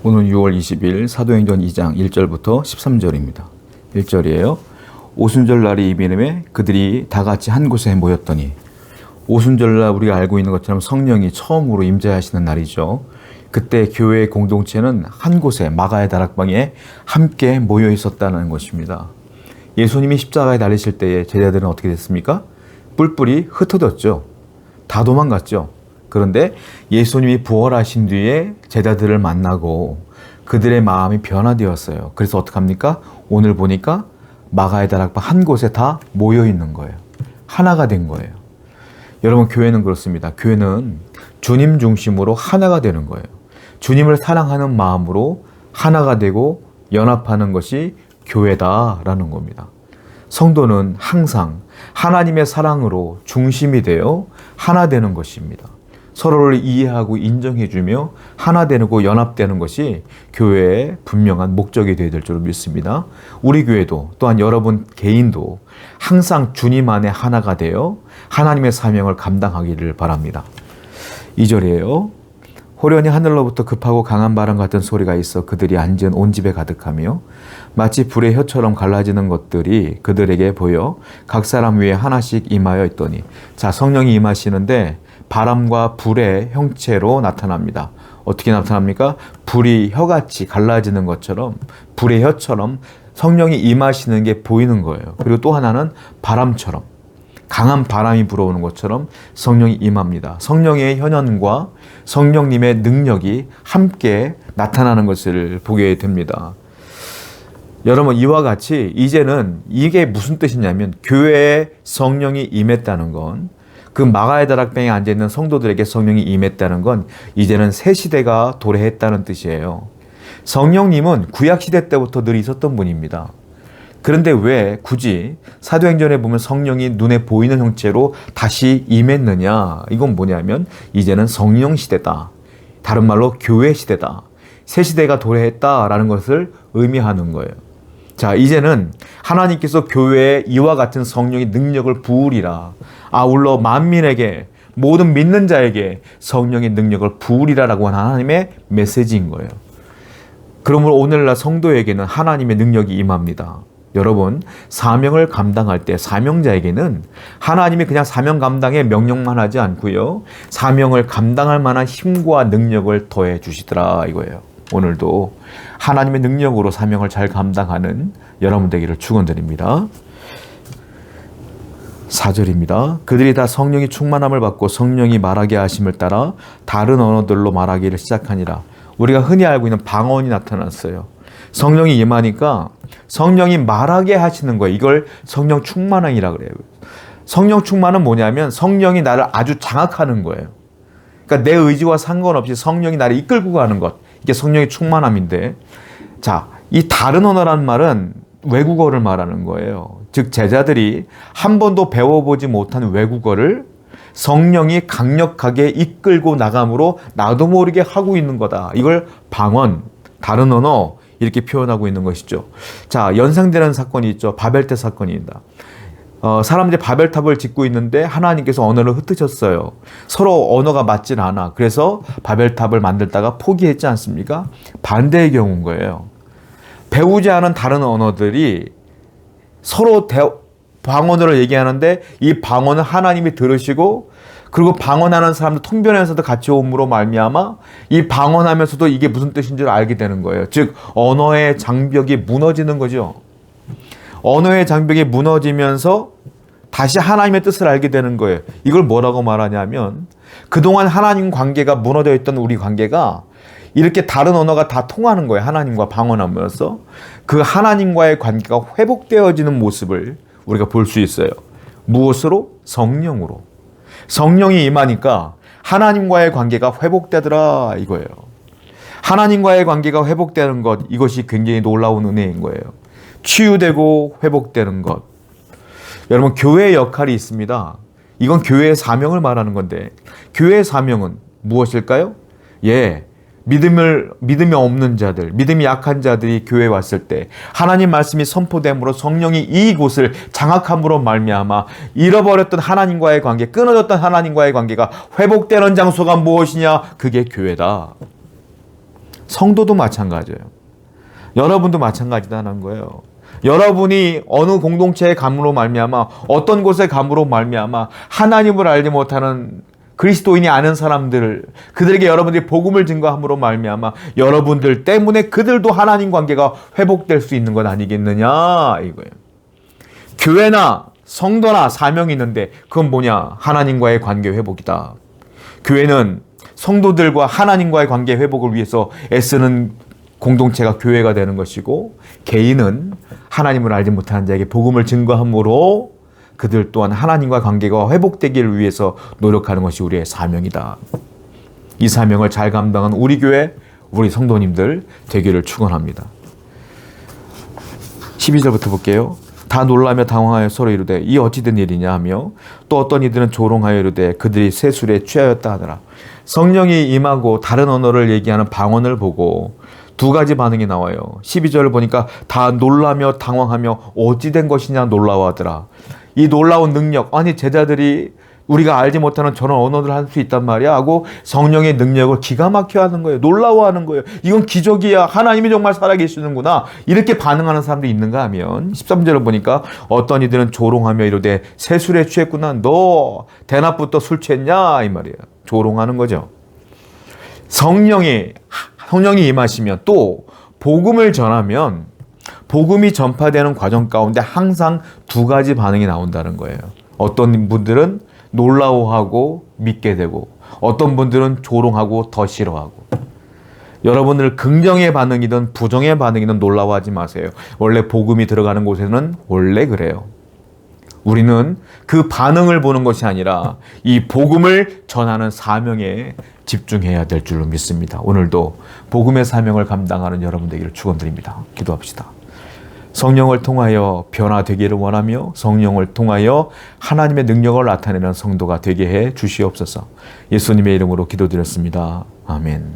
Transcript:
오늘 6월 20일 사도행전 2장 1절부터 13절입니다. 1절이에요. 오순절날이 이름에 그들이 다 같이 한 곳에 모였더니, 오순절날 우리가 알고 있는 것처럼 성령이 처음으로 임재하시는 날이죠. 그때 교회의 공동체는 한 곳에 마가의 다락방에 함께 모여 있었다는 것입니다. 예수님이 십자가에 달리실 때에 제자들은 어떻게 됐습니까? 뿔뿔이 흩어졌죠. 다 도망갔죠. 그런데 예수님이 부활하신 뒤에 제자들을 만나고 그들의 마음이 변화되었어요. 그래서 어떡합니까? 오늘 보니까 마가의 다락방 한 곳에 다 모여 있는 거예요. 하나가 된 거예요. 여러분, 교회는 그렇습니다. 교회는 주님 중심으로 하나가 되는 거예요. 주님을 사랑하는 마음으로 하나가 되고 연합하는 것이 교회다라는 겁니다. 성도는 항상 하나님의 사랑으로 중심이 되어 하나 되는 것입니다. 서로를 이해하고 인정해주며 하나 되고 연합되는 것이 교회의 분명한 목적이 되어야 될 줄 믿습니다. 우리 교회도 또한 여러분 개인도 항상 주님 안에 하나가 되어 하나님의 사명을 감당하기를 바랍니다. 2절이에요. 호련히 하늘로부터 급하고 강한 바람 같은 소리가 있어 그들이 앉은 온 집에 가득하며 마치 불의 혀처럼 갈라지는 것들이 그들에게 보여 각 사람 위에 하나씩 임하여 있더니, 자, 성령이 임하시는데 바람과 불의 형체로 나타납니다. 어떻게 나타납니까? 불이 혀같이 갈라지는 것처럼, 불의 혀처럼 성령이 임하시는 게 보이는 거예요. 그리고 또 하나는 바람처럼, 강한 바람이 불어오는 것처럼 성령이 임합니다. 성령의 현현과 성령님의 능력이 함께 나타나는 것을 보게 됩니다. 여러분, 이와 같이 이제는 이게 무슨 뜻이냐면, 교회에 성령이 임했다는 건, 그 마가의 다락방에 앉아있는 성도들에게 성령이 임했다는 건 이제는 새 시대가 도래했다는 뜻이에요. 성령님은 구약시대 때부터 늘 있었던 분입니다. 그런데 왜 굳이 사도행전에 보면 성령이 눈에 보이는 형체로 다시 임했느냐? 이건 뭐냐면 이제는 성령 시대다. 다른 말로 교회 시대다. 새 시대가 도래했다라는 것을 의미하는 거예요. 자, 이제는 하나님께서 교회에 이와 같은 성령의 능력을 부으리라. 아울러 만민에게, 모든 믿는 자에게 성령의 능력을 부으리라라고 하는 하나님의 메시지인 거예요. 그러므로 오늘날 성도에게는 하나님의 능력이 임합니다. 여러분, 사명을 감당할 때 사명자에게는 하나님이 그냥 사명 감당에 명령만 하지 않고요, 사명을 감당할 만한 힘과 능력을 더해 주시더라 이거예요. 오늘도 하나님의 능력으로 사명을 잘 감당하는 여러분 되기를 축원드립니다. 4절입니다. 그들이 다 성령이 충만함을 받고 성령이 말하게 하심을 따라 다른 언어들로 말하기를 시작하니라. 우리가 흔히 알고 있는 방언이 나타났어요. 성령이 임하니까 성령이 말하게 하시는 거예요. 이걸 성령 충만함이라 그래요. 성령 충만은 뭐냐면 성령이 나를 아주 장악하는 거예요. 그러니까 내 의지와 상관없이 성령이 나를 이끌고 가는 것, 이게 성령의 충만함인데, 자, 이 다른 언어라는 말은 외국어를 말하는 거예요. 즉 제자들이 한 번도 배워보지 못한 외국어를 성령이 강력하게 이끌고 나감으로 나도 모르게 하고 있는 거다. 이걸 방언, 다른 언어 이렇게 표현하고 있는 것이죠. 자, 연상되는 사건이 있죠. 바벨탑 사건입니다. 사람들이 바벨탑을 짓고 있는데 하나님께서 언어를 흩으셨어요. 서로 언어가 맞질 않아. 그래서 바벨탑을 만들다가 포기했지 않습니까? 반대의 경우인 거예요. 배우지 않은 다른 언어들이 서로 방언으로 얘기하는데 이 방언은 하나님이 들으시고, 그리고 방언하는 사람들 통변에서도 같이 옴으로 말미암아 이 방언하면서도 이게 무슨 뜻인 줄 알게 되는 거예요. 즉 언어의 장벽이 무너지는 거죠. 언어의 장벽이 무너지면서 다시 하나님의 뜻을 알게 되는 거예요. 이걸 뭐라고 말하냐면, 그동안 하나님 관계가 무너져 있던 우리 관계가 이렇게 다른 언어가 다 통하는 거예요. 하나님과 방언하면서 그 하나님과의 관계가 회복되어지는 모습을 우리가 볼 수 있어요. 무엇으로? 성령으로. 성령이 임하니까 하나님과의 관계가 회복되더라 이거예요. 하나님과의 관계가 회복되는 것, 이것이 굉장히 놀라운 은혜인 거예요. 치유되고 회복되는 것. 여러분, 교회의 역할이 있습니다. 이건 교회의 사명을 말하는 건데, 교회의 사명은 무엇일까요? 믿음이 없는 자들, 믿음이 약한 자들이 교회에 왔을 때 하나님 말씀이 선포됨으로 성령이 이곳을 장악함으로 말미암아 잃어버렸던 하나님과의 관계, 끊어졌던 하나님과의 관계가 회복되는 장소가 무엇이냐? 그게 교회다. 성도도 마찬가지예요. 여러분도 마찬가지다는 거예요. 여러분이 어느 공동체의 감으로 말미암아 어떤 곳의 감으로 말미암아 하나님을 알지 못하는 그리스도인이 아는 사람들을 그들에게 여러분들이 복음을 증거함으로 말미암아 여러분들 때문에 그들도 하나님 관계가 회복될 수 있는 것 아니겠느냐 이거예요. 교회나 성도나 사명이 있는데 그건 뭐냐? 하나님과의 관계 회복이다. 교회는 성도들과 하나님과의 관계 회복을 위해서 애쓰는 공동체가 교회가 되는 것이고, 개인은 하나님을 알지 못하는 자에게 복음을 증거함으로 그들 또한 하나님과 관계가 회복되기를 위해서 노력하는 것이 우리의 사명이다. 이 사명을 잘 감당한 우리 교회, 우리 성도님들 되기를 축원합니다. 12절부터 볼게요. 다 놀라며 당황하여 서로 이르되 이 어찌 된 일이냐 하며 또 어떤 이들은 조롱하여 이르되 그들이 새 술에 취하였다 하더라. 성령이 임하고 다른 언어를 얘기하는 방언을 보고 두 가지 반응이 나와요. 12절을 보니까 다 놀라며 당황하며 어찌 된 것이냐 놀라워하더라. 이 놀라운 능력, 아니 제자들이 우리가 알지 못하는 저런 언어를 할 수 있단 말이야 하고 성령의 능력을 기가 막혀 하는 거예요. 놀라워하는 거예요. 이건 기적이야. 하나님이 정말 살아계시는구나. 이렇게 반응하는 사람들이 있는가 하면 13절을 보니까 어떤 이들은 조롱하며 이르되 새 술에 취했구나. 너 대낮부터 술 취했냐? 이 말이에요. 조롱하는 거죠. 성령이 임하시면 또 복음을 전하면 복음이 전파되는 과정 가운데 항상 두 가지 반응이 나온다는 거예요. 어떤 분들은 놀라워하고 믿게 되고 어떤 분들은 조롱하고 더 싫어하고. 여러분들 긍정의 반응이든 부정의 반응이든 놀라워하지 마세요. 원래 복음이 들어가는 곳에는 원래 그래요. 우리는 그 반응을 보는 것이 아니라 이 복음을 전하는 사명에 집중해야 될 줄로 믿습니다. 오늘도 복음의 사명을 감당하는 여러분 되기를 축원드립니다. 기도합시다. 성령을 통하여 변화되기를 원하며 성령을 통하여 하나님의 능력을 나타내는 성도가 되게 해 주시옵소서. 예수님의 이름으로 기도드렸습니다. 아멘.